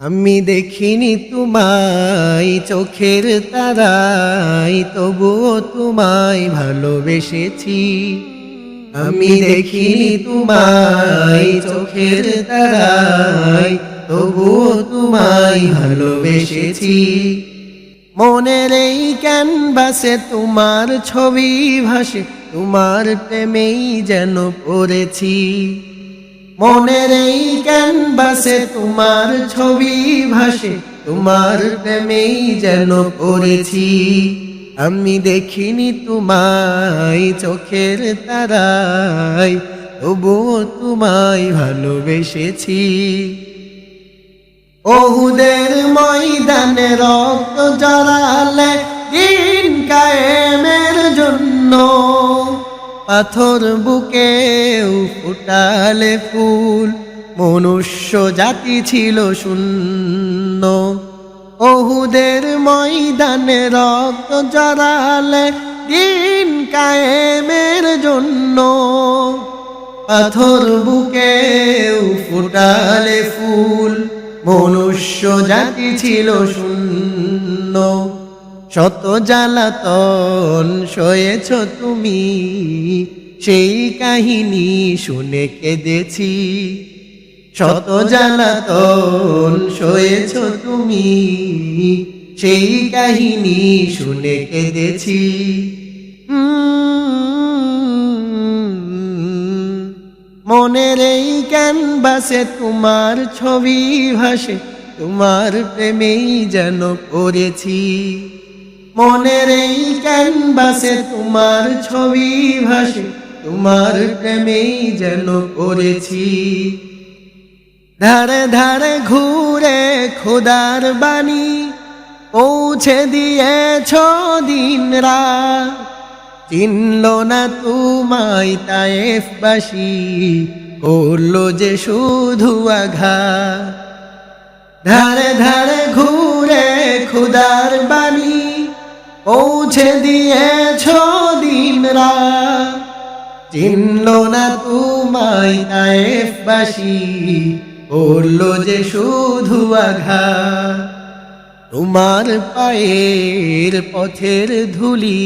আমি দেখিনি তোমায় চোখের তারায়, তবুও তোমায় ভালোবেসেছি। আমি দেখিনি তোমায় চোখের তারায়, তবুও তোমায় ভালোবেসেছি। মনের এই ক্যানভাসে তোমার ছবি ভাসে, তোমার প্রেমেই যেন পড়েছি। মনের এই ক্যানভাসে তোমার ছবি ভাসে, তোমার প্রেমেই যেন পড়েছি। আমি দেখিনি তোমায় চোখের তারায়, তবুও তোমায় ভালোবেসেছি। ওহুদের ময়দানে রক্ত জড়ালে দিন কায়েমের জন্য, পাথর বুকেও ফুটালে ফুল, মনুষ্য জাতি ছিল শূন্য। ওহুদের ময়দানে রক্ত জড়ালে দিন কায়েমের জন্য, পাথর বুকেও ফুটালে ফুল, মনুষ্য জাতি ছিল শূন্য। শত জ্বালাতন সয়েছ তুমি, সেই কাহিনী শুনে কেঁদেছি। শত জ্বালাতন সয়েছ তুমি, সেই কাহিনী শুনে কেঁদেছি। মনের এই ক্যানভাসে তোমার ছবি ভাসে, তোমার প্রেমেই যেন পড়েছি। মনের এই ক্যানভাসে তোমার ছবি ভাসে, তোমার প্রেমেই যেন পড়েছি। ধারে ধারে ঘুরে খোদার বাণী পৌঁছে দিয়েছ দিন রাত, চিনল না তোমায় তায়েফবাসী, করলো যে শুধু আঘাত। ধারে ধারে ঘুরে খোদার বাণী পৌঁছে দিয়েছ দিন রাত, চিনল না তোমায় তায়েফবাসী, করলো যে শুধু আঘাত। তোমার পায়ের পথের ধুলি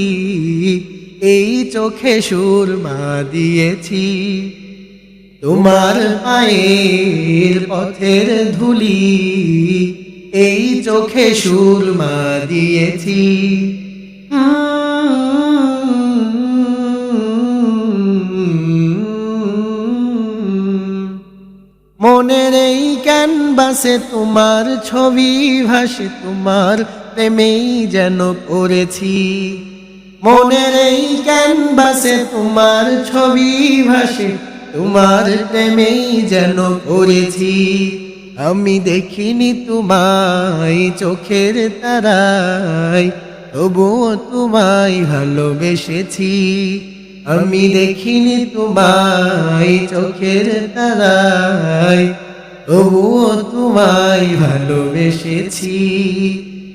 এই চোখে সুরমা দিয়েছি। তোমার পায়ের পথের ধুলি এই চোখে সুরমা দিয়েছি। মনের এই ক্যানভাসে তোমার ছবি ভাসে, তোমার প্রেমেই যেন পড়েছি। মনের এই ক্যানভাসে তোমার ছবি ভাসে, তোমার প্রেমেই যেন পড়েছি। আমি দেখিনি তোমায় চোখের তারায়, তবুও তোমায় ভালোবেসেছি। আমি দেখিনি তোমায় চোখের তারায়, তবুও তোমায় ভালোবেসেছি।